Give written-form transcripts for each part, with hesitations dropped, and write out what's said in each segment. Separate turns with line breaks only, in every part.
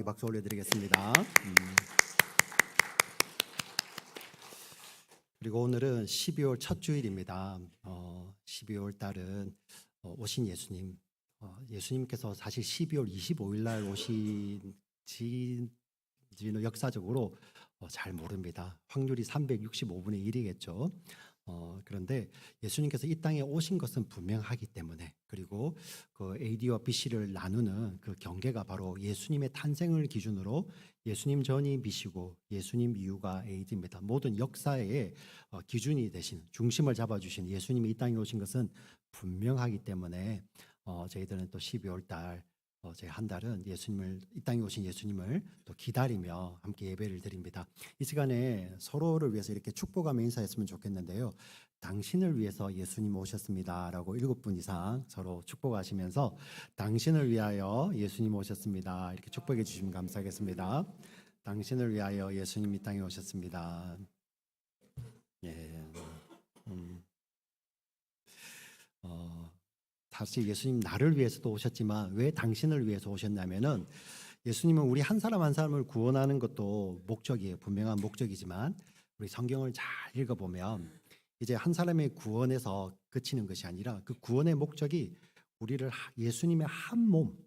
박수 올려드리겠습니다. 그리고 오늘은 12월 첫 주일입니다. 12월 달은 오신 예수님, 예수님께서 사실 12월 25일 날 오신지는 역사적으로 잘 모릅니다. 확률이 365분의 1이겠죠. 그런데 예수님께서 이 땅에 오신 것은 분명하기 때문에, 그리고 그 AD와 BC를 나누는 그 경계가 바로 예수님의 탄생을 기준으로 예수님 전이 BC고 예수님 이후가 AD입니다. 모든 역사의 기준이 되신, 중심을 잡아주신 예수님이 이 땅에 오신 것은 분명하기 때문에 저희들은 또 12월 달 저희 한 달은 예수님을, 이 땅에 오신 예수님을 또 기다리며 함께 예배를 드립니다. 이 시간에 서로를 위해서 이렇게 축복하며 인사했으면 좋겠는데요. 당신을 위해서 예수님 오셨습니다 라고 7분 이상 서로 축복하시면서 당신을 위하여 예수님 오셨습니다 이렇게 축복해 주시면 감사하겠습니다. 당신을 위하여 예수님 이 땅에 오셨습니다. 예. 사실 예수님 나를 위해서도 오셨지만 왜 당신을 위해서 오셨냐면은, 예수님은 우리 한 사람 한 사람을 구원하는 것도 목적이에요. 분명한 목적이지만 우리 성경을 잘 읽어보면 이제 한 사람의 구원에서 그치는 것이 아니라 그 구원의 목적이 우리를 예수님의 한 몸,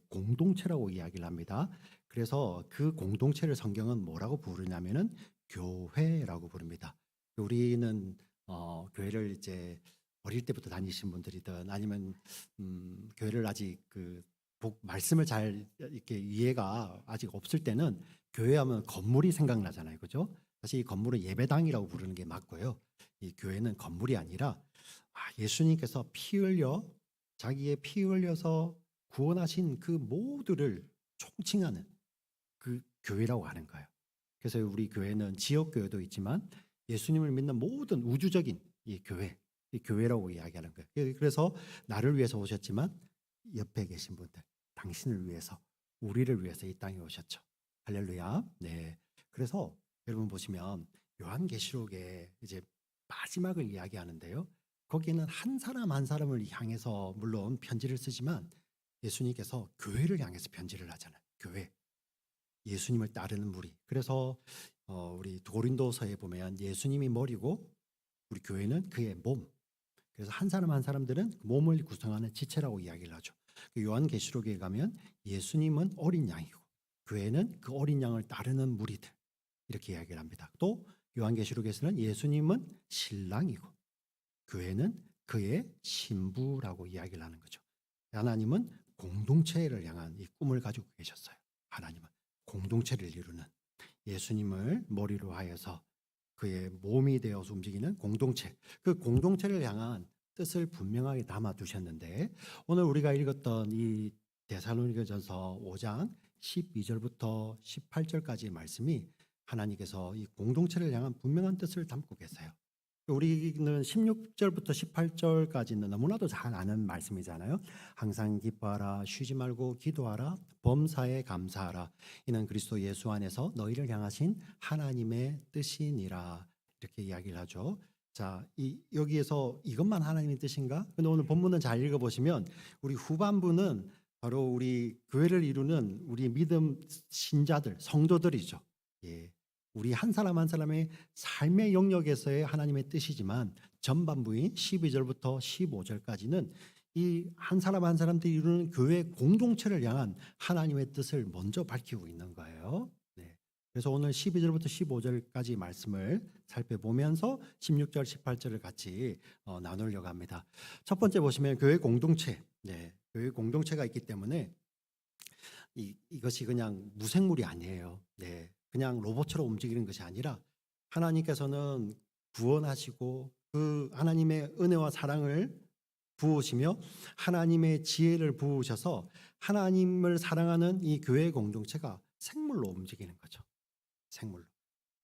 공동체라고 이야기를 합니다. 그래서 그 공동체를 성경은 뭐라고 부르냐면은 교회라고 부릅니다. 우리는 교회를 이제 어릴 때부터 다니신 분들이든 아니면 교회를 아직 말씀을 잘 이렇게 이해가 아직 없을 때는 교회하면 건물이 생각나잖아요, 그죠? 사실 이 건물은 예배당이라고 부르는 게 맞고요. 이 교회는 건물이 아니라 예수님께서 피 흘려, 자기의 피 흘려서 구원하신 그 모두를 총칭하는 그 교회라고 하는 거예요. 그래서 우리 교회는 지역 교회도 있지만 예수님을 믿는 모든 우주적인 이 교회, 이 교회라고 이야기하는 거예요. 그래서 나를 위해서 오셨지만 옆에 계신 분들, 당신을 위해서, 우리를 위해서 이 땅에 오셨죠. 할렐루야. 네. 그래서 여러분 보시면 요한계시록에 이제 마지막을 이야기하는데요. 거기에는 한 사람 한 사람을 향해서 물론 편지를 쓰지만 예수님께서 교회를 향해서 편지를 하잖아요. 교회. 예수님을 따르는 무리. 그래서 우리 고린도서에 보면 예수님이 머리고 우리 교회는 그의 몸. 그래서 한 사람 한 사람들은 몸을 구성하는 지체라고 이야기를 하죠. 요한계시록에 가면 예수님은 어린 양이고 교회는 그 어린 양을 따르는 무리들, 이렇게 이야기를 합니다. 또 요한계시록에서는 예수님은 신랑이고 교회는 그의 신부라고 이야기를 하는 거죠. 하나님은 공동체를 향한 이 꿈을 가지고 계셨어요. 하나님은 공동체를 이루는, 예수님을 머리로 하여서 그의 몸이 되어서 움직이는 공동체, 그 공동체를 향한 뜻을 분명하게 담아 두셨는데, 오늘 우리가 읽었던 이 데살로니가전서 5장 12절부터 18절까지의 말씀이 하나님께서 이 공동체를 향한 분명한 뜻을 담고 계세요. 우리는 16절부터 18절까지는 너무나도 잘 아는 말씀이잖아요. 항상 기뻐하라, 쉬지 말고 기도하라, 범사에 감사하라. 이는 그리스도 예수 안에서 너희를 향하신 하나님의 뜻이니라. 이렇게 이야기를 하죠. 자, 여기에서 이것만 하나님의 뜻인가? 근데 오늘 본문은 잘 읽어보시면 우리 후반부는 바로 우리 교회를 이루는 우리 믿음 신자들, 성도들이죠. 예. 우리 한 사람 한 사람의 삶의 영역에서의 하나님의 뜻이지만 전반부인 12절부터 15절까지는 이 한 사람 한 사람들이 이루는 교회 공동체를 향한 하나님의 뜻을 먼저 밝히고 있는 거예요. 네. 그래서 오늘 12절부터 15절까지 말씀을 살펴보면서 16절, 18절을 같이 나누려고 합니다. 첫 번째 보시면 교회 공동체, 교회 공동체가 있기 때문에 이것이 그냥 무생물이 아니에요. 그냥 로봇처럼 움직이는 것이 아니라 하나님께서는 구원하시고 그 하나님의 은혜와 사랑을 부으시며 하나님의 지혜를 부으셔서 하나님을 사랑하는 이 교회 공동체가 생물로 움직이는 거죠. 생물로.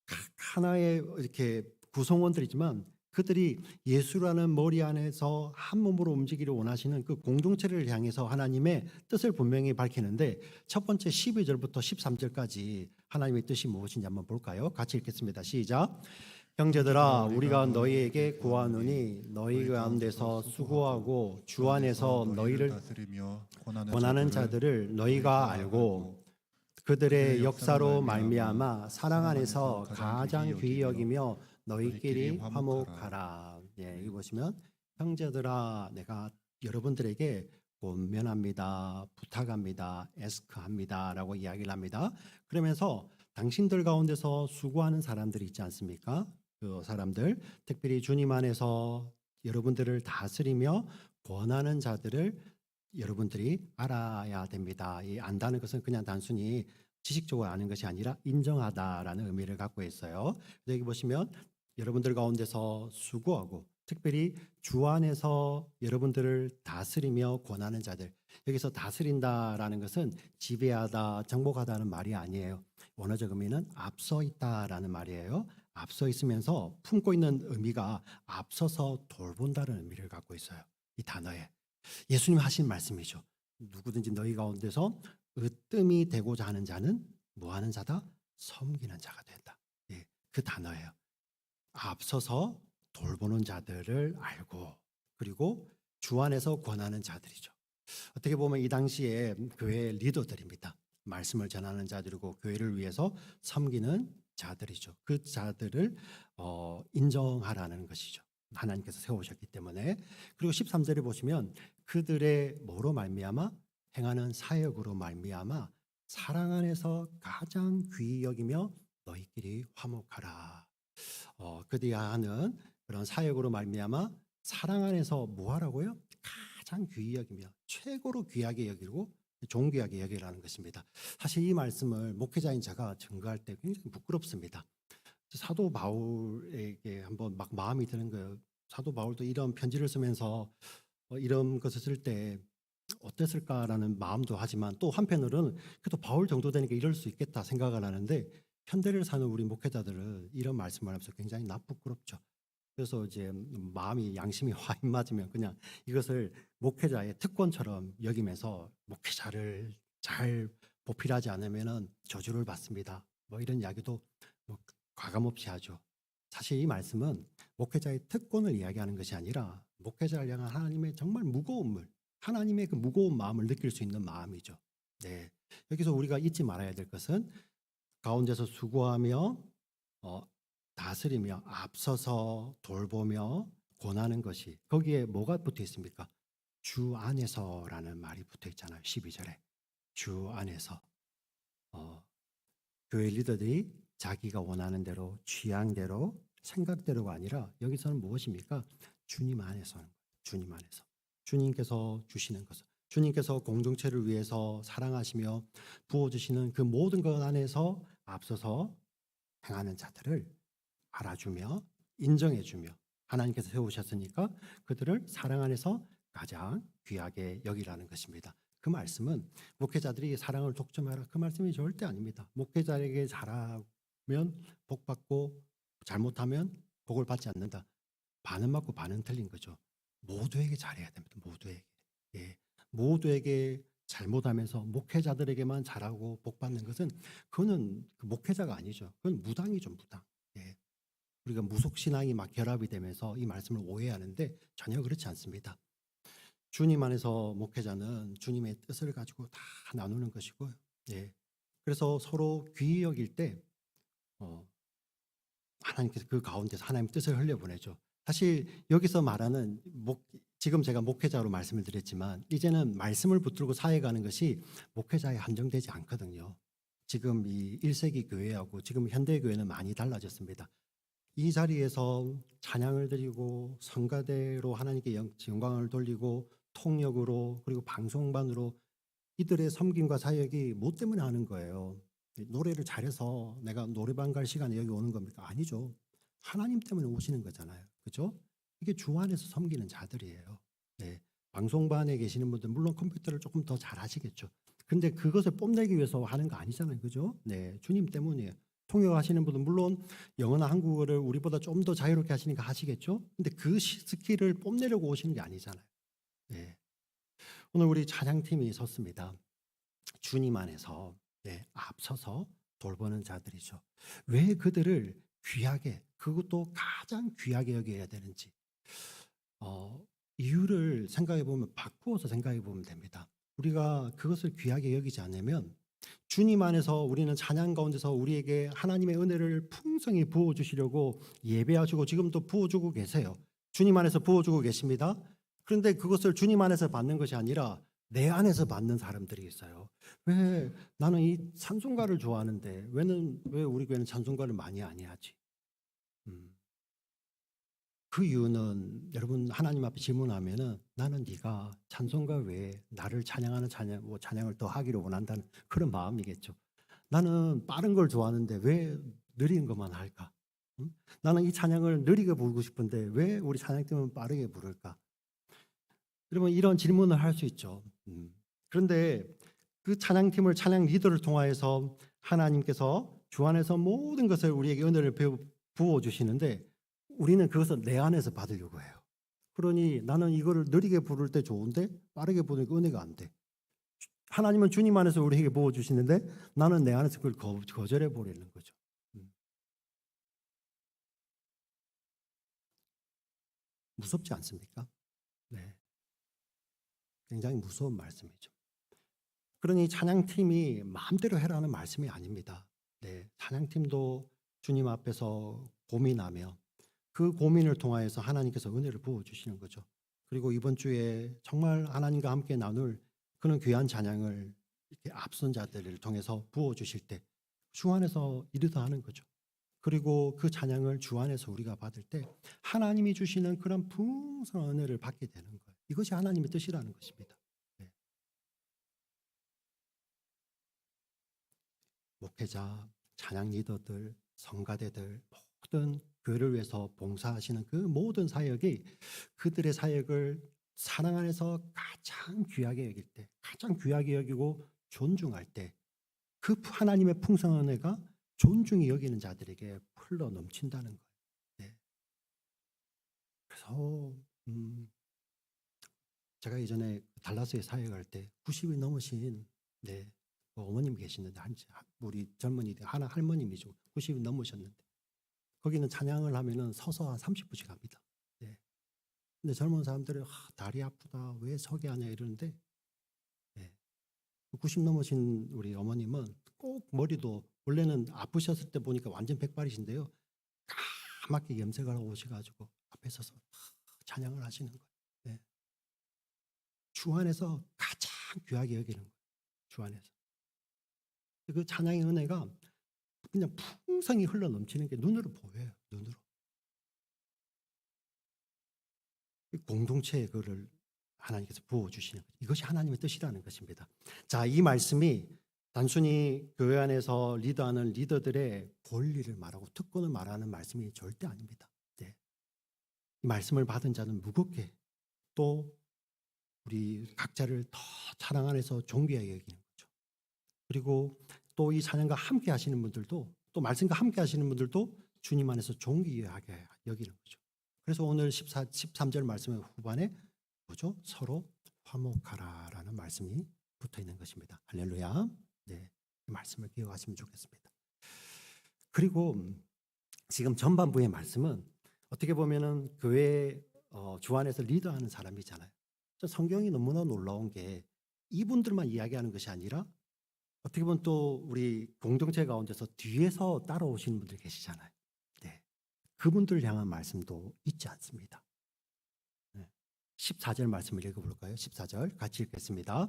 각 하나의 이렇게 구성원들이지만 그들이 예수라는 머리 안에서 한 몸으로 움직이기를 원하시는 그 공동체를 향해서 하나님의 뜻을 분명히 밝히는데, 첫 번째 12절부터 13절까지 하나님의 뜻이 무엇인지 한번 볼까요? 같이 읽겠습니다. 시작. 형제들아, 우리가 너희에게 구하노니 너희 가운데서 수고하고 주 안에서 너희를 권하는 자들을 너희가 알고 그들의 역사로 말미암아 사랑 안에서 가장 귀히 여기며 너희끼리 화목하라. 예, 여기 보시면 형제들아 내가 여러분들에게 권면합니다. 부탁합니다. 에스크합니다라고 이야기를 합니다. 그러면서 당신들 가운데서 수고하는 사람들이 있지 않습니까? 그 사람들 특별히 주님 안에서 여러분들을 다스리며 권하는 자들을 여러분들이 알아야 됩니다. 이 안다는 것은 그냥 단순히 지식적으로 아는 것이 아니라 인정하다라는 의미를 갖고 있어요. 여기 보시면 여러분들 가운데서 수고하고 특별히 주 안에서 여러분들을 다스리며 권하는 자들. 여기서 다스린다라는 것은 지배하다, 정복하다는 말이 아니에요. 원어적 의미는 앞서 있다라는 말이에요. 앞서 있으면서 품고 있는 의미가 앞서서 돌본다는 의미를 갖고 있어요. 이 단어에. 예수님 하신 말씀이죠. 누구든지 너희 가운데서 으뜸이 되고자 하는 자는 뭐 하는 자다? 섬기는 자가 된다. 예, 그 단어예요. 앞서서 돌보는 자들을 알고 그리고 주 안에서 권하는 자들이죠. 어떻게 보면 이 당시에 교회 리더들입니다. 말씀을 전하는 자들이고 교회를 위해서 섬기는 자들이죠. 그 자들을 인정하라는 것이죠. 하나님께서 세우셨기 때문에. 그리고 13절에 보시면 그들의 뭐로 말미암아 행하는 사역으로 말미암아 사랑 안에서 가장 귀히 여기며 너희끼리 화목하라. 그들이 하는 그런 사역으로 말미암아 사랑 안에서 뭐 하라고요? 가장 귀히 여기며 최고로 귀하게 여기고 존귀하게 여기라는 것입니다. 사실 이 말씀을 목회자인 제가 증거할 때 굉장히 부끄럽습니다. 사도 바울에게 한번 막 마음이 드는 거예요. 사도 바울도 이런 편지를 쓰면서 이런 것을 쓸 때 어땠을까라는 마음도 하지만 또 한편으로는 그래도 바울 정도 되니까 이럴 수 있겠다 생각을 하는데 현대를 사는 우리 목회자들은 이런 말씀을 하면서 굉장히 부끄럽죠. 그래서 이제 마음이 양심이 와입맞으면 그냥 이것을 목회자의 특권처럼 여기면서 목회자를 잘 보필하지 않으면은 저주를 받습니다. 뭐 이런 이야기도 뭐 과감없이 하죠. 사실 이 말씀은 목회자의 특권을 이야기하는 것이 아니라 목회자를 향한 하나님의 정말 무거운 물, 하나님의 그 무거운 마음을 느낄 수 있는 마음이죠. 네. 여기서 우리가 잊지 말아야 될 것은 가운데서 수고하며 다스리며 앞서서 돌보며 권하는 것이 거기에 뭐가 붙어 있습니까? 주 안에서라는 말이 붙어 있잖아요. 12절에 주 안에서 교회 리더들이 자기가 원하는 대로 취향대로 생각대로가 아니라 여기서는 무엇입니까? 주님 안에서 하는 거예요. 주님 안에서 주님께서 주시는 것을 주님께서 공동체를 위해서 사랑하시며 부어주시는 그 모든 것 안에서 앞서서 행하는 자들을 알아주며 인정해주며 하나님께서 세우셨으니까 그들을 사랑 안에서 가장 귀하게 여기라는 것입니다. 그 말씀은 목회자들이 사랑을 독점하라 그 말씀이 절대 아닙니다. 목회자에게 잘하면 복 받고 잘못하면 복을 받지 않는다. 반은 맞고 반은 틀린 거죠. 모두에게 잘해야 됩니다. 모두에게. 예. 모두에게 잘못하면서 목회자들에게만 잘하고 복 받는 것은 그거는 그 목회자가 아니죠. 그건 무당이죠, 무당. 예. 우리가 무속신앙이 막 결합이 되면서 이 말씀을 오해하는데 전혀 그렇지 않습니다. 주님 안에서 목회자는 주님의 뜻을 가지고 다 나누는 것이고요. 예. 그래서 서로 귀히 여길 때 하나님께서 그 가운데서 하나님의 뜻을 흘려보내죠. 사실 여기서 말하는 지금 제가 목회자로 말씀을 드렸지만 이제는 말씀을 붙들고 사회가는 것이 목회자에 한정되지 않거든요. 지금 이 1세기 교회하고 지금 현대 교회는 많이 달라졌습니다. 이 자리에서 찬양을 드리고 성가대로 하나님께 영광을 돌리고 통역으로 그리고 방송반으로 이들의 섬김과 사역이 뭐 때문에 하는 거예요? 노래를 잘해서 내가 노래방 갈 시간에 여기 오는 겁니까? 아니죠. 하나님 때문에 오시는 거잖아요. 그렇죠? 이게 주 안에서 섬기는 자들이에요. 네. 방송반에 계시는 분들 물론 컴퓨터를 조금 더 잘하시겠죠. 근데 그것을 뽐내기 위해서 하는 거 아니잖아요. 그죠? 네. 주님 때문이에요. 통역하시는 분은 물론 영어나 한국어를 우리보다 좀 더 자유롭게 하시니까 하시겠죠. 근데 그 스킬을 뽐내려고 오시는 게 아니잖아요. 네. 오늘 우리 찬양팀이 섰습니다. 주님 안에서 앞서서 돌보는 자들이죠. 왜 그들을 귀하게 그것도 가장 귀하게 여겨야 되는지 이유를 생각해 보면 바꾸어서 생각해 보면 됩니다. 우리가 그것을 귀하게 여기지 않으면 주님 안에서 우리는 찬양 가운데서 우리에게 하나님의 은혜를 풍성히 부어주시려고 예배하시고 지금도 부어주고 계세요. 주님 안에서 부어주고 계십니다. 그런데 그것을 주님 안에서 받는 것이 아니라 내 안에서 받는 사람들이 있어요. 왜 나는 이 찬송가를 좋아하는데 왜 우리 교회는 찬송가를 많이 안 해야지? 그 이유는 여러분 하나님 앞에 질문하면은 나는 네가 찬송가 외에 나를 찬양하는 찬양을 더 하기를 원한다는 그런 마음이겠죠. 나는 빠른 걸 좋아하는데 왜 느린 것만 할까? 응? 나는 이 찬양을 느리게 부르고 싶은데 왜 우리 찬양팀은 빠르게 부를까? 여러분 이런 질문을 할 수 있죠. 그런데 그 찬양팀을 찬양 리더를 통하여서 하나님께서 주 안에서 모든 것을 우리에게 은혜를 부어 주시는데 우리는 그것을 내 안에서 받으려고 해요. 그러니 나는 이거를 느리게 부를 때 좋은데 빠르게 부르니까 은혜가 안 돼. 하나님은 주님 안에서 우리에게 부어 주시는데 나는 내 안에서 그걸 거절해 버리는 거죠. 무섭지 않습니까? 네. 굉장히 무서운 말씀이죠. 그러니 찬양팀이 마음대로 해라는 말씀이 아닙니다. 네. 찬양팀도 주님 앞에서 고민하며 그 고민을 통하여서 하나님께서 은혜를 부어 주시는 거죠. 그리고 이번 주에 정말 하나님과 함께 나눌 그런 귀한 찬양을 이렇게 앞선 자들을 통해서 부어 주실 때 주 안에서 이르다 하는 거죠. 그리고 그 찬양을 주 안에서 우리가 받을 때 하나님이 주시는 그런 풍성한 은혜를 받게 되는 거예요. 이것이 하나님의 뜻이라는 것입니다. 네. 목회자, 찬양 리더들, 성가대들 모든 교회를 위해서 봉사하시는 그 모든 사역이 그들의 사역을 사랑 안에서 가장 귀하게 여길 때, 가장 귀하게 여기고 존중할 때 그 하나님의 풍성한 은혜가 존중이 여기는 자들에게 흘러 넘친다는 거예요. 네. 그래서 제가 예전에 달라스에 사역할 때 90이 넘으신 네, 어머님 계시는데 우리 젊은이들 하나 할머님이죠. 90이 넘으셨는데 거기는 찬양을 하면은 서서 한 30분씩 합니다. 네. 근데 젊은 사람들이 다리 아프다 왜 서게 하냐 이러는데 네. 90 넘으신 우리 어머님은 꼭 머리도 원래는 아프셨을 때 보니까 완전 백발이신데요. 까맣게 염색을 하고 오셔가지고 앞에 서서 찬양을 하시는 거예요. 네. 주 안에서 가장 귀하게 여기는 거예요. 주 안에서. 그 찬양의 은혜가 그냥 풍성히 흘러 넘치는 게 눈으로 보여요. 눈으로. 공동체에 그를 하나님께서 부어주시는 것. 이것이 하나님의 뜻이라는 것입니다. 자, 이 말씀이 단순히 교회 안에서 리더하는 리더들의 권리를 말하고 특권을 말하는 말씀이 절대 아닙니다. 네. 이 말씀을 받은 자는 무겁게 또 우리 각자를 더 사랑 안에서 존귀하게 여기는 거죠. 그리고 또 이 찬양과 함께 하시는 분들도 또 말씀과 함께 하시는 분들도 주님 안에서 존귀하게 여기는 거죠. 그래서 오늘 13절 말씀의 후반에 뭐죠? 서로 화목하라라는 말씀이 붙어 있는 것입니다. 할렐루야. 네, 이 말씀을 기억하시면 좋겠습니다. 그리고 지금 전반부의 말씀은 어떻게 보면은 교회 주 안에서 리더하는 사람이잖아요. 성경이 너무나 놀라운 게 이분들만 이야기하는 것이 아니라 어떻게 보면 또 우리 공동체 가운데서 뒤에서 따라오시는 분들 계시잖아요. 네. 그분들 향한 말씀도 있지 않습니다. 네. 14절 말씀을 읽어볼까요? 14절 같이 읽겠습니다.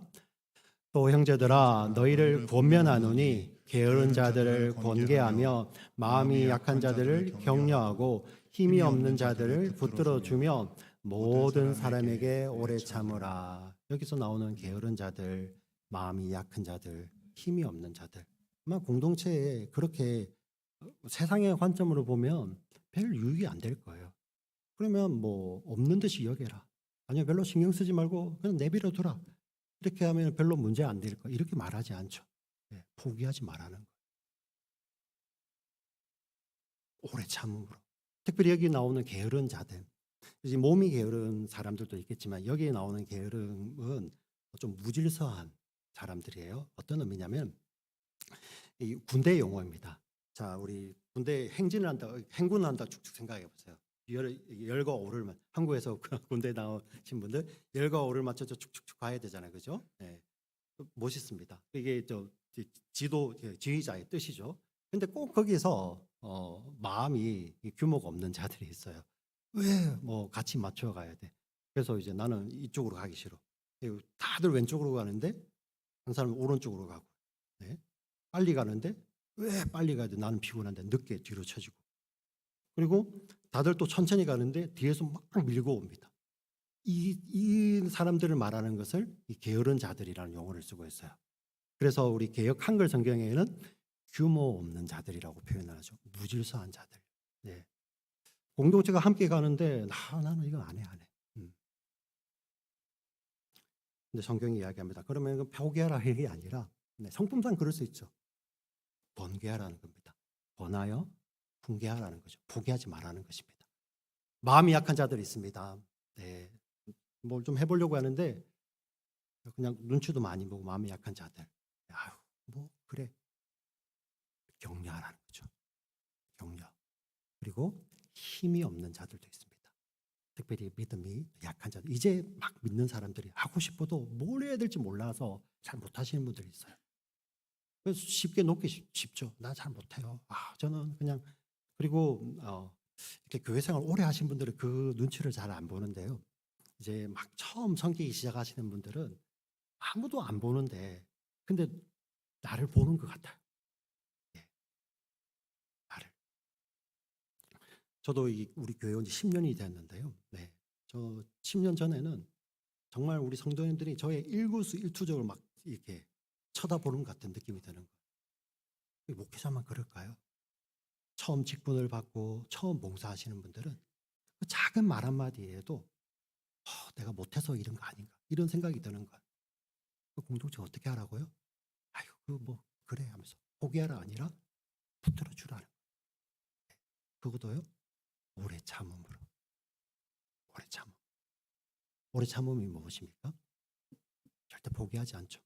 또 형제들아 너희를 권면하노니 게으른 자들을 권계하며 마음이 약한 자들을 격려하고 힘이 없는 자들을 붙들어주며 모든 사람에게 오래 참으라. 여기서 나오는 게으른 자들, 마음이 약한 자들, 힘이 없는 자들. 아마 공동체에 그렇게 세상의 관점으로 보면 별 유익이 안 될 거예요. 그러면 뭐 없는 듯이 여겨라. 아니요, 별로 신경 쓰지 말고 그냥 내버려 두라. 이렇게 하면 별로 문제 안 될 거예요. 이렇게 말하지 않죠. 네, 포기하지 말라는 거예요. 오래 참음으로. 특별히 여기 나오는 게으른 자들. 이제 몸이 게으른 사람들도 있겠지만 여기에 나오는 게으름은 좀 무질서한 사람들이에요. 어떤 의미냐면 이 군대 용어입니다. 자, 우리 군대 행진을 한다, 행군을 한다 쭉쭉 생각해 보세요. 열과 오를 한국에서 군대 나오신 분들 열과 오를 맞춰서 쭉쭉쭉 가야 되잖아요, 그죠? 네, 멋있습니다. 이게 지도 지휘자의 뜻이죠. 근데 꼭 거기서 마음이 규모가 없는 자들이 있어요. 왜 뭐 같이 맞춰 가야 돼? 그래서 이제 나는 이쪽으로 가기 싫어. 다들 왼쪽으로 가는데 한 사람은 오른쪽으로 가고, 네. 빨리 가는데 왜 빨리 가야 돼? 나는 피곤한데 늦게 뒤로 쳐지고. 그리고 다들 또 천천히 가는데 뒤에서 막 밀고 옵니다. 이 사람들을 말하는 것을 이 게으른 자들이라는 용어를 쓰고 있어요. 그래서 우리 개역 한글 성경에는 규모 없는 자들이라고 표현하죠. 무질서한 자들. 네. 공동체가 함께 가는데 나는 이거 안 해. 근데 성경이 이야기합니다. 그러면 이거 포기하라 이게 아니라, 네, 성품상 그럴 수 있죠. 번개하라는 겁니다. 번하여 분개하라는 거죠. 포기하지 말라는 것입니다. 마음이 약한 자들이 있습니다. 네. 뭘 좀 해보려고 하는데 그냥 눈치도 많이 보고 마음이 약한 자들. 아유, 뭐 그래. 격려하라는 거죠. 격려. 그리고 힘이 없는 자들도 있습니다. 특별히 믿음이 약한 자들. 이제 막 믿는 사람들이 하고 싶어도 뭘 해야 될지 몰라서 잘 못하시는 분들이 있어요. 그래서 쉽게 놓기 쉽죠. 나 잘 못해요. 저는 그냥. 그리고 이렇게 교회 생활 오래 하신 분들은 그 눈치를 잘 안 보는데요. 이제 막 처음 섬기기 시작하시는 분들은 아무도 안 보는데, 근데 나를 보는 것 같아요. 예, 나를. 저도 우리 교회 온 지 10년이 됐는데요. 네, 저 10년 전에는 정말 우리 성도님들이 저의 일거수일투족을 막 이렇게 쳐다보는 것 같은 느낌이 드는 거예요. 목회자만 그럴까요? 처음 직분을 받고 처음 봉사하시는 분들은 그 작은 말 한마디에도 내가 못해서 이런 거 아닌가 이런 생각이 드는 거예요. 그 공동체 어떻게 하라고요? 아유, 뭐 그래 하면서 포기하라 아니라 붙들어 주라는 거예요. 그것도요, 오래 참음으로. 오래 참음. 오래 참음이 무엇입니까? 절대 포기하지 않죠.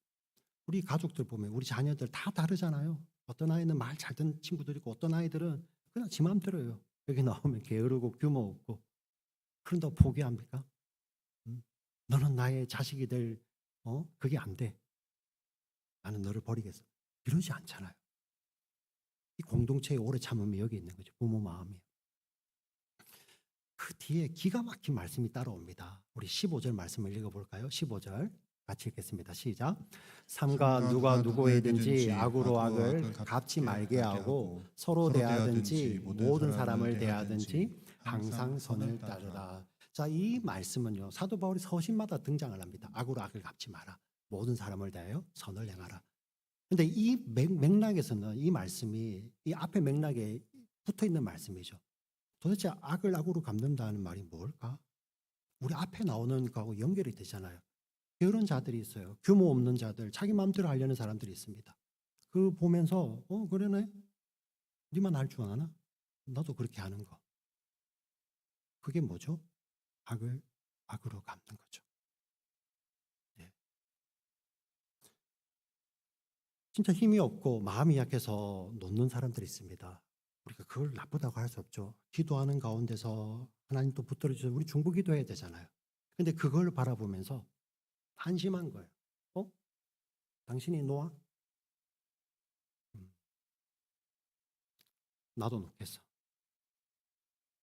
우리 가족들 보면 우리 자녀들 다 다르잖아요. 어떤 아이는 말 잘 듣는 친구들 있고 어떤 아이들은 그냥 지 맘대로예요. 여기 나오면 게으르고 규모 없고. 그런다고 포기합니까? 너는 나의 자식이 될 그게 안 돼. 나는 너를 버리겠어. 이러지 않잖아요. 이 공동체의 오래 참음이 여기 있는 거죠. 부모 마음이. 그 뒤에 기가 막힌 말씀이 따라옵니다. 우리 15절 말씀을 읽어볼까요? 15절 같이 읽겠습니다. 시작. 삼가 누가 누구에든지 악으로 악을 갚지 말게 하고 서로 대하든지 모든 사람을 대하든지 항상 선을 따르라. 자, 이 말씀은요, 사도 바울이 서신마다 등장을 합니다. 악으로 악을 갚지 마라. 모든 사람을 대하여 선을 행하라. 근데 이 맥락에서는 이 말씀이 이 앞에 맥락에 붙어 있는 말씀이죠. 도대체 악을 악으로 갚는다는 말이 뭘까? 우리 앞에 나오는 거하고 연결이 되잖아요. 이런 자들이 있어요. 규모 없는 자들, 자기 마음대로 하려는 사람들이 있습니다. 그 보면서 그러네? 니만 할 줄 아나? 나도 그렇게 하는 거. 그게 뭐죠? 악을 악으로 갚는 거죠. 네. 진짜 힘이 없고 마음이 약해서 놓는 사람들이 있습니다. 우리가 그걸 나쁘다고 할 수 없죠. 기도하는 가운데서 하나님 또 붙들어 주셔서 우리 중보 기도해야 되잖아요. 근데 그걸 바라보면서 한심한 거예요. 당신이 놓아? 나도 놓겠어.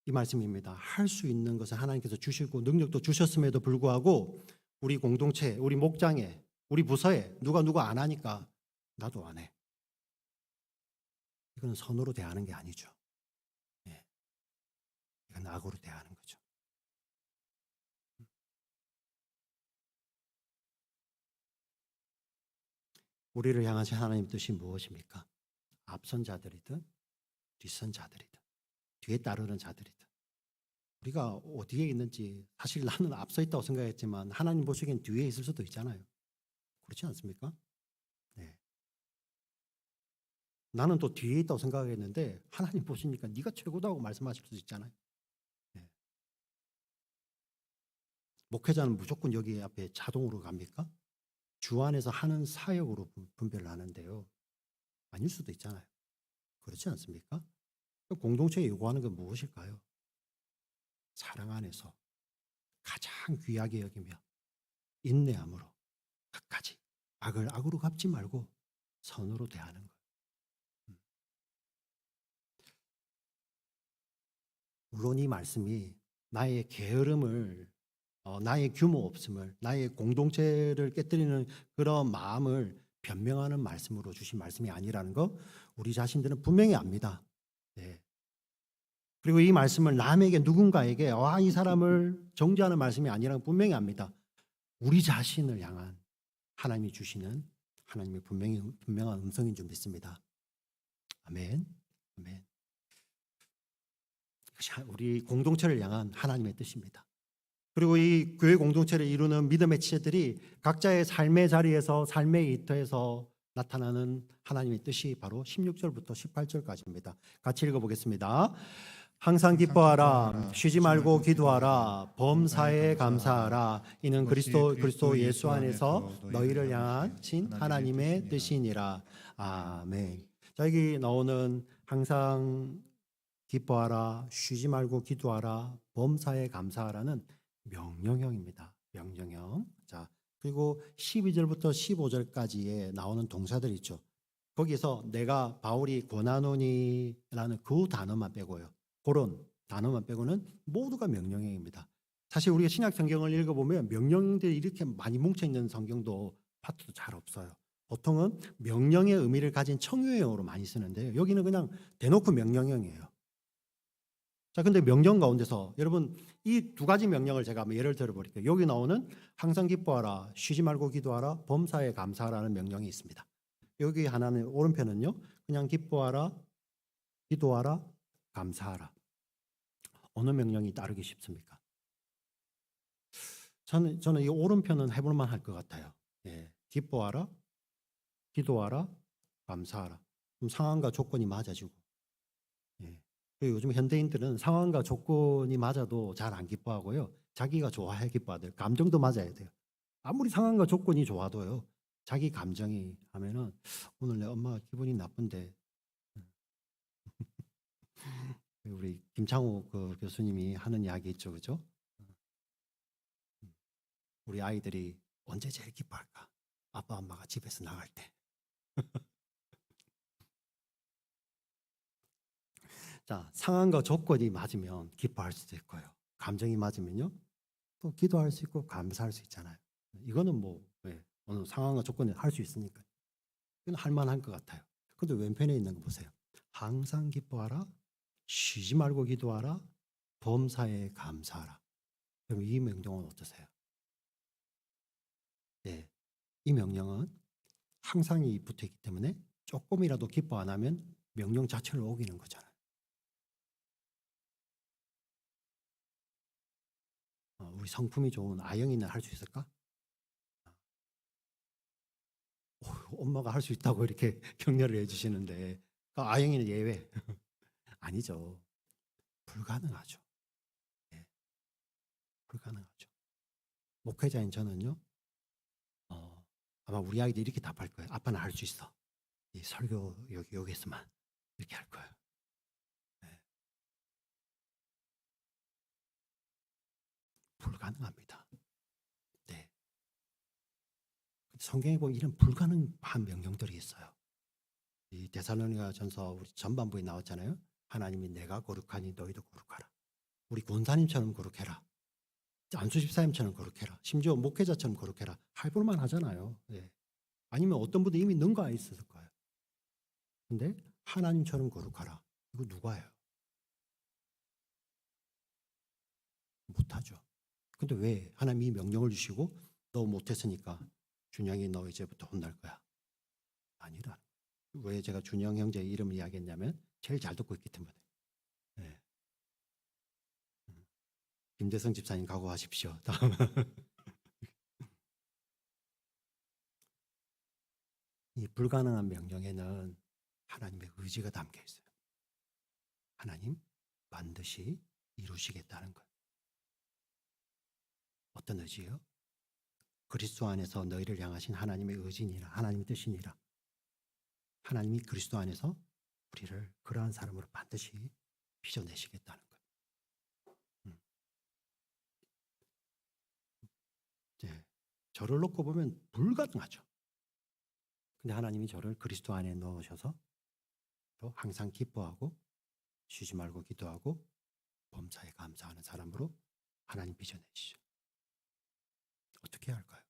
이 말씀입니다. 할 수 있는 것을 하나님께서 주시고 능력도 주셨음에도 불구하고 우리 공동체, 우리 목장에, 우리 부서에 누가 안 하니까 나도 안 해. 이건 선으로 대하는 게 아니죠. 예. 이건 악으로 대하는 거죠. 우리를 향하신 하나님 뜻이 무엇입니까? 앞선 자들이든 뒷선 자들이든 뒤에 따르는 자들이든 우리가 어디에 있는지 사실 나는 앞서 있다고 생각했지만 하나님 보시기엔 뒤에 있을 수도 있잖아요. 그렇지 않습니까? 네. 나는 또 뒤에 있다고 생각했는데 하나님 보시니까 네가 최고다고 말씀하실 수 있잖아요. 네. 목회자는 무조건 여기 앞에 자동으로 갑니까? 주 안에서 하는 사역으로 분별을 하는데요. 아닐 수도 있잖아요. 그렇지 않습니까? 공동체에 요구하는 건 무엇일까요? 사랑 안에서 가장 귀하게 여기며 인내함으로 끝까지 악을 악으로 갚지 말고 선으로 대하는 거예요. 물론 이 말씀이 나의 게으름을 나의 규모 없음을 나의 공동체를 깨뜨리는 그런 마음을 변명하는 말씀으로 주신 말씀이 아니라는 거 우리 자신들은 분명히 압니다. 네. 그리고 이 말씀을 남에게 누군가에게 이 사람을 정죄하는 말씀이 아니라는 거 분명히 압니다. 우리 자신을 향한 하나님이 주시는 하나님의 분명한 음성인 줄 믿습니다. 아멘. 아멘. 우리 공동체를 향한 하나님의 뜻입니다. 그리고 이 교회 공동체를 이루는 믿음의 지체들이 각자의 삶의 자리에서 삶의 일터에서 나타나는 하나님의 뜻이 바로 16절부터 18절까지입니다. 같이 읽어보겠습니다. 항상 기뻐하라, 쉬지 말고 기도하라, 범사에 감사하라. 이는 그리스도 예수 안에서 너희를 향한 신 하나님의 뜻이니라. 아멘. 자, 여기 나오는 항상 기뻐하라, 쉬지 말고 기도하라, 범사에 감사하라는 명령형입니다. 명령형. 자, 그리고 12절부터 15절까지에 나오는 동사들 있죠. 거기서 내가 바울이 권하노니라는 그 단어만 빼고요. 그런 단어만 빼고는 모두가 명령형입니다. 사실 우리가 신약 성경을 읽어보면 명령들이 이렇게 많이 뭉쳐있는 성경도 파트도 잘 없어요. 보통은 명령의 의미를 가진 청유형으로 많이 쓰는데요. 여기는 그냥 대놓고 명령형이에요. 자, 근데 명령 가운데서 여러분 이 두 가지 명령을 제가 한번 예를 들어 볼게요. 여기 나오는 항상 기뻐하라, 쉬지 말고 기도하라, 범사에 감사하라는 명령이 있습니다. 여기 하나는 오른편은요. 그냥 기뻐하라, 기도하라, 감사하라. 어느 명령이 따르기 쉽습니까? 저는 이 오른편은 해볼 만할 것 같아요. 예, 기뻐하라, 기도하라, 감사하라. 그럼 상황과 조건이 맞아지고. 예. 요즘 현대인들은 상황과 조건이 맞아도 잘 안 기뻐하고요. 자기가 좋아야 기뻐야 돼요. 감정도 맞아야 돼요. 아무리 상황과 조건이 좋아도요. 자기 감정이 하면은 오늘 내 엄마가 기분이 나쁜데 우리 김창호 그 교수님이 하는 이야기 있죠, 그죠? 우리 아이들이 언제 제일 기뻐할까? 아빠 엄마가 집에서 나갈 때. 자, 상황과 조건이 맞으면 기뻐할 수도 있고요. 감정이 맞으면요, 또 기도할 수 있고 감사할 수 있잖아요. 이거는 뭐 어느 상황과 조건이 할 수 있으니까 이건 할 만한 것 같아요. 근데 왼편에 있는 거 보세요. 항상 기뻐하라, 쉬지 말고 기도하라, 범사에 감사하라. 그럼 이 명령은 어떠세요? 네, 이 명령은 항상이 붙어 있기 때문에 조금이라도 기뻐 안 하면 명령 자체를 어기는 거잖아요. 우리 성품이 좋은 아영이는 할 수 있을까? 엄마가 할 수 있다고 이렇게 격려를 해주시는데 아영이는 예외. 아니죠. 불가능하죠. 네, 불가능하죠. 목회자인 저는요, 아마 우리 아이들 이렇게 답할 거예요. 아빠는 할 수 있어. 이 설교 여기에서만 이렇게 할 거예요. 네. 불가능합니다. 네. 성경에 보면 이런 불가능한 명령들이 있어요. 이 데살로니가전서 우리 전반부에 나왔잖아요. 하나님이 내가 거룩하니 너희도 거룩하라. 우리 권사님처럼 거룩해라. 안수 집사님처럼 거룩해라. 심지어 목회자처럼 거룩해라. 할볼만 하잖아요. 네. 아니면 어떤 분도 이미 능가해 있을 거예요. 근데 하나님처럼 거룩하라. 이거 누가 해요? 못하죠. 근데 왜 하나님이 명령을 주시고 너 못했으니까 준영이 너 이제부터 혼날 거야? 아니라. 왜 제가 준영 형제 이름을 이야기했냐면 제일 잘 듣고 있기 때문에. 네. 김대성 집사님 각오하십시오. 다음. 이 불가능한 명령에는 하나님의 의지가 담겨 있어요. 하나님 반드시 이루시겠다는 것. 어떤 의지요? 그리스도 안에서 너희를 향하신 하나님의 의지니라, 하나님의 뜻이니라. 하나님이 그리스도 안에서 우리를 그러한 사람으로 반드시 빚어내시겠다는 것. 네, 저를 놓고 보면 불가능하죠. 근데 하나님이 저를 그리스도 안에 넣으셔서 또 항상 기뻐하고 쉬지 말고 기도하고 범사에 감사하는 사람으로 하나님 빚어내시죠. 어떻게 해야 할까요?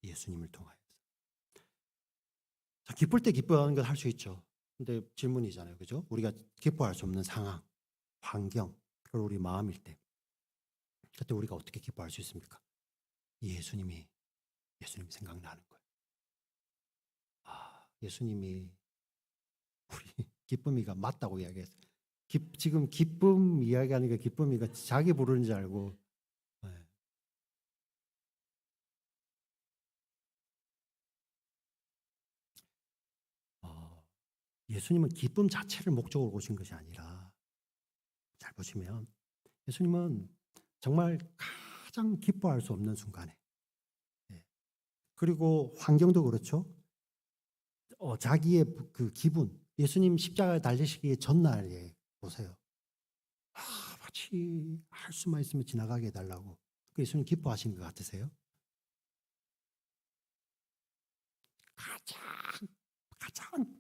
예수님을 통하여서. 자, 기쁠 때 기뻐하는 걸 할 수 있죠. 근데 질문이잖아요. 그죠? 우리가 기뻐할 수 없는 상황, 환경, 그걸 우리 마음일 때 그때 우리가 어떻게 기뻐할 수 있습니까? 예수님이 생각나는 거예요. 예수님이 우리 기쁨이가 맞다고 이야기했어요. 지금 기쁨 이야기하니까 기쁨이가 자기 부르는 줄 알고. 네. 예수님은 기쁨 자체를 목적으로 오신 것이 아니라, 잘 보시면 예수님은 정말 가장 기뻐할 수 없는 순간에, 그리고 환경도 그렇죠. 자기의 그 기분, 예수님 십자가에 달리시기의 전날에 보세요. 마치 할 수만 있으면 지나가게 해달라고. 예수님 기뻐하신 것 같으세요? 가장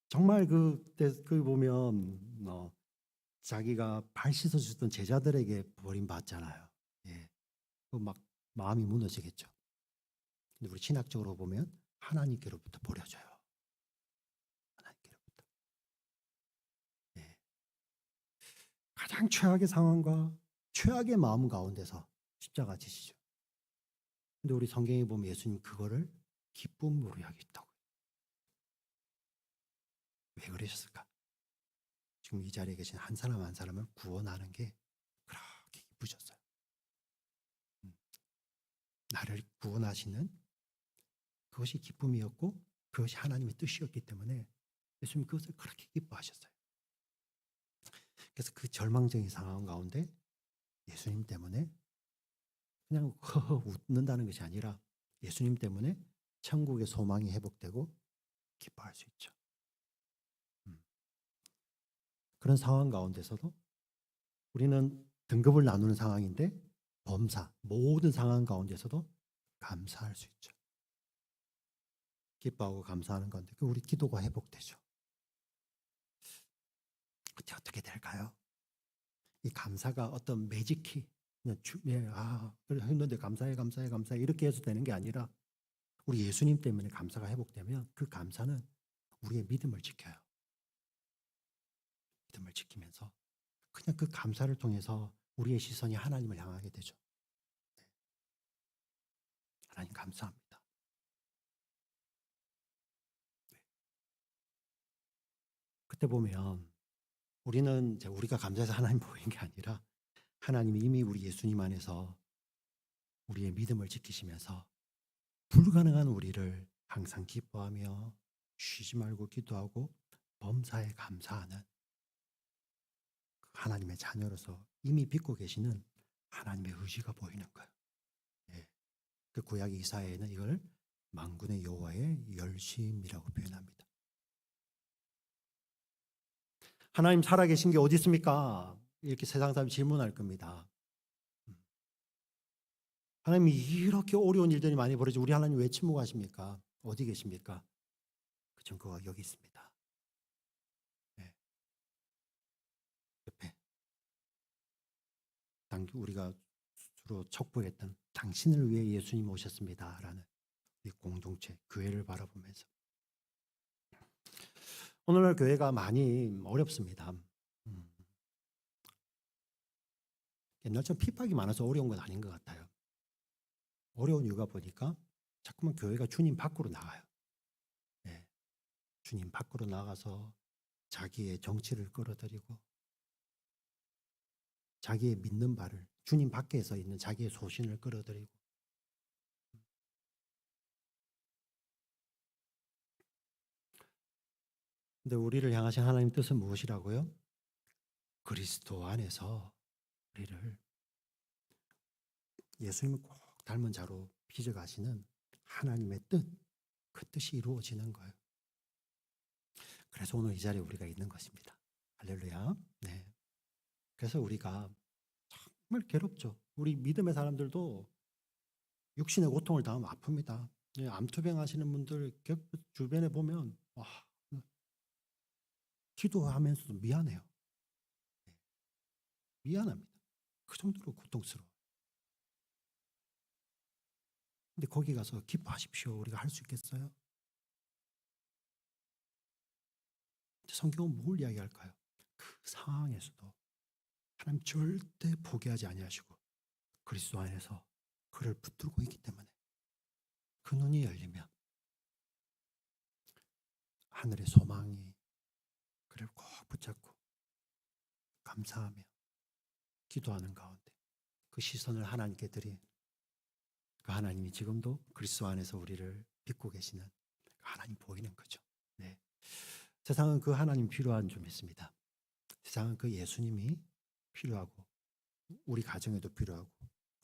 정말 그때 보면 자기가 발 씻어주던 제자들에게 버림받잖아요. 예, 막 마음이 무너지겠죠. 근데 우리 신학적으로 보면 하나님께로부터 버려져요. 하나님께로부터. 예. 가장 최악의 상황과 최악의 마음 가운데서 십자가 지시죠. 근데 우리 성경에 보면 예수님 그거를 기쁨으로 여겼다고. 왜 그러셨을까? 지금 이 자리에 계신 한 사람 한 사람을 구원하는 게 그렇게 기쁘셨어요. 나를 구원하시는 그것이 기쁨이었고 그것이 하나님의 뜻이었기 때문에 예수님 그것을 그렇게 기뻐하셨어요. 그래서 그 절망적인 상황 가운데 예수님 때문에 그냥 웃는다는 것이 아니라 예수님 때문에 천국의 소망이 회복되고 기뻐할 수 있죠. 그런 상황 가운데서도 우리는 등급을 나누는 상황인데 범사, 모든 상황 가운데서도 감사할 수 있죠. 기뻐하고 감사하는 건데 우리 기도가 회복되죠. 그때 어떻게 될까요? 이 감사가 어떤 매직키, 그래 했는데 감사해 이렇게 해서 되는 게 아니라 우리 예수님 때문에 감사가 회복되면 그 감사는 우리의 믿음을 지켜요. 믿음을 지키면서 그냥 그 감사를 통해서 우리의 시선이 하나님을 향하게 되죠. 하나님 감사합니다. 그때 보면 우리는 이제 우리가 감사해서 하나님 보이는 게 아니라 하나님이 이미 우리 예수님 안에서 우리의 믿음을 지키시면서 불가능한 우리를 항상 기뻐하며 쉬지 말고 기도하고 범사에 감사하는 하나님의 자녀로서 이미 믿고 계시는 하나님의 의지가 보이는 거예요. 예. 그 구약 이사야에는 이걸 만군의 여호와의 열심이라고 표현합니다. 하나님 살아계신 게 어디 있습니까? 이렇게 세상 사람이 질문할 겁니다. 하나님이 이렇게 어려운 일들이 많이 벌어지고 우리 하나님 왜 침묵하십니까? 어디 계십니까? 그 증거가 여기 있습니다. 네. 옆에 우리가 주로 척부했던 당신을 위해 예수님 오셨습니다라는 이 공동체 교회를 바라보면서 오늘날 교회가 많이 어렵습니다. 옛날처럼 핍박이 많아서 어려운 건 아닌 것 같아요. 어려운 이유가 보니까 자꾸만 교회가 주님 밖으로 나가요. 네. 주님 밖으로 나가서 자기의 정치를 끌어들이고 자기의 믿는 바를 주님 밖에서 있는 자기의 소신을 끌어들이고 근데 우리를 향하신 하나님 뜻은 무엇이라고요? 그리스도 안에서 우리를 예수님을 꼭 닮은 자로 빚어가시는 하나님의 뜻, 그 뜻이 이루어지는 거예요. 그래서 오늘 이 자리에 우리가 있는 것입니다. 할렐루야. 네. 그래서 우리가 정말 괴롭죠. 우리 믿음의 사람들도 육신의 고통을 당하면 아픕니다. 예, 암투병 하시는 분들 주변에 보면 기도하면서도 미안해요. 미안합니다. 그 정도로 고통스러워. 근데 거기 가서 기뻐하십시오. 우리가 할 수 있겠어요? 성경은 뭘 이야기할까요? 그 상황에서도 하나님 절대 포기하지 아니하시고 그리스도 안에서 그를 붙들고 있기 때문에 그 눈이 열리면 하늘의 소망이 그를 꼭 붙잡고 감사하며 기도하는 가운데 그 시선을 하나님께 드린 그 하나님이 지금도 그리스도 안에서 우리를 빚고 계시는 그 하나님 보이는 거죠. 네. 세상은 그 하나님 필요한 좀 있습니다. 세상은 그 예수님이 필요하고 우리 가정에도 필요하고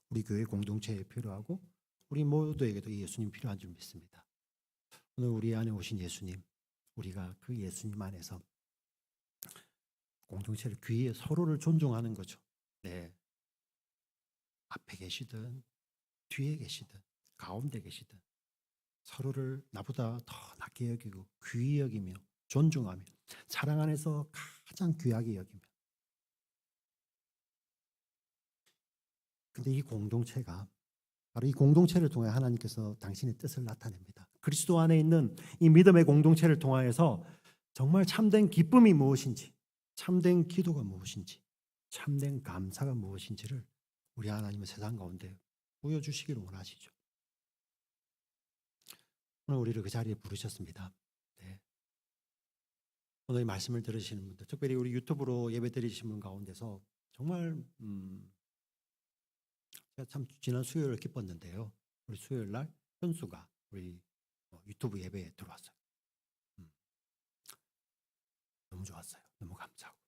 우리 교회 공동체에 필요하고 우리 모두에게도 이 예수님 필요한 줄 믿습니다. 오늘 우리 안에 오신 예수님, 우리가 그 예수님 안에서 공동체를 귀에 서로를 존중하는 거죠. 네. 앞에 계시든 뒤에 계시든 가운데 계시든 서로를 나보다 더 낮게 여기고 귀히 여기며 존중하며 사랑 안에서 가장 귀하게 여기며 근데 이 공동체가 바로 이 공동체를 통해 하나님께서 당신의 뜻을 나타냅니다. 그리스도 안에 있는 이 믿음의 공동체를 통하여서 정말 참된 기쁨이 무엇인지 참된 기도가 무엇인지 참된 감사가 무엇인지를 우리 하나님의 세상 가운데 보여주시기를 원하시죠. 오늘 우리를 그 자리에 부르셨습니다. 네. 오늘 이 말씀을 들으시는 분들, 특별히 우리 유튜브로 예배 드리시는 분 가운데서 정말 제가 참 지난 수요일 기뻤는데요. 우리 수요일 날 현수가 우리 유튜브 예배에 들어왔어요. 너무 좋았어요. 너무 감사하고.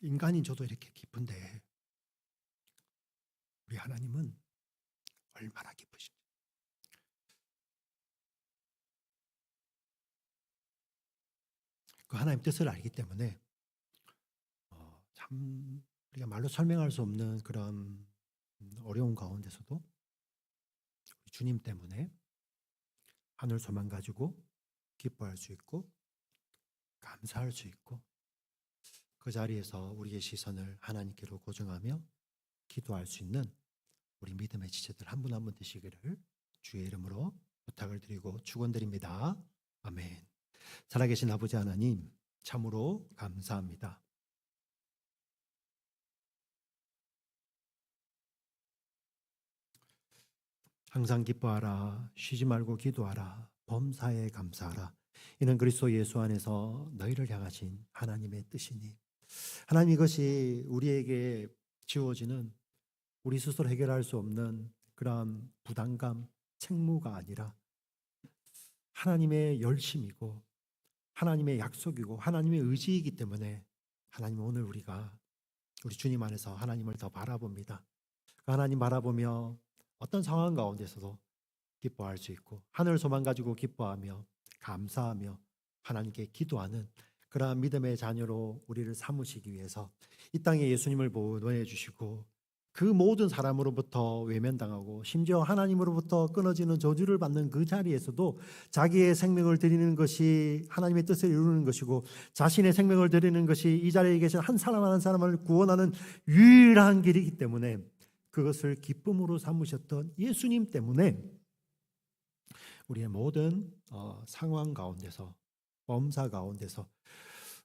인간인 저도 이렇게 기쁜데 우리 하나님은 얼마나 기쁘신지. 그 하나님 뜻을 알기 때문에 참 우리가 말로 설명할 수 없는 그런 어려운 가운데서도 주님 때문에 하늘 소망 가지고 기뻐할 수 있고 감사할 수 있고 그 자리에서 우리의 시선을 하나님께로 고정하며 기도할 수 있는 우리 믿음의 지체들 한 분 한 분 되시기를 주의 이름으로 부탁을 드리고 축원드립니다. 아멘. 살아계신 아버지 하나님 참으로 감사합니다. 항상 기뻐하라. 쉬지 말고 기도하라. 범사에 감사하라. 이는 그리스도 예수 안에서 너희를 향하신 하나님의 뜻이니 하나님 이것이 우리에게 지워지는 우리 스스로 해결할 수 없는 그런 부담감, 책무가 아니라 하나님의 열심이고 하나님의 약속이고 하나님의 의지이기 때문에 하나님 오늘 우리가 우리 주님 안에서 하나님을 더 바라봅니다. 하나님 바라보며 어떤 상황 가운데서도 기뻐할 수 있고 하늘 소망 가지고 기뻐하며 감사하며 하나님께 기도하는 그러한 믿음의 자녀로 우리를 삼으시기 위해서 이 땅에 예수님을 보내주시고 그 모든 사람으로부터 외면당하고 심지어 하나님으로부터 끊어지는 저주를 받는 그 자리에서도 자기의 생명을 드리는 것이 하나님의 뜻을 이루는 것이고 자신의 생명을 드리는 것이 이 자리에 계신 한 사람 한 사람을 구원하는 유일한 길이기 때문에 그것을 기쁨으로 삼으셨던 예수님 때문에 우리의 모든 상황 가운데서 범사 가운데서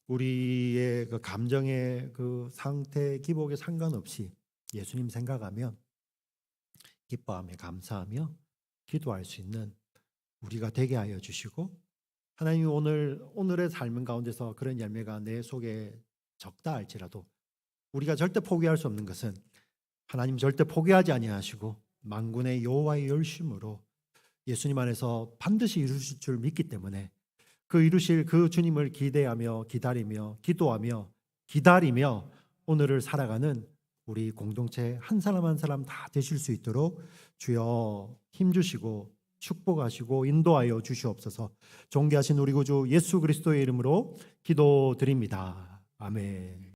우리의 그 감정의 그 상태 기복에 상관없이 예수님 생각하며 기뻐하며 감사하며 기도할 수 있는 우리가 되게 하여 주시고 하나님이 오늘의 삶은 가운데서 그런 열매가 내 속에 적다 할지라도 우리가 절대 포기할 수 없는 것은 하나님 절대 포기하지 아니하시고 만군의 여호와의 열심으로 예수님 안에서 반드시 이루실 줄 믿기 때문에 그 이루실 그 주님을 기대하며 기다리며 기도하며 기다리며 오늘을 살아가는 우리 공동체 한 사람 한 사람 다 되실 수 있도록 주여 힘주시고
축복하시고 인도하여 주시옵소서. 존귀하신 우리 구주 예수 그리스도의 이름으로 기도드립니다. 아멘.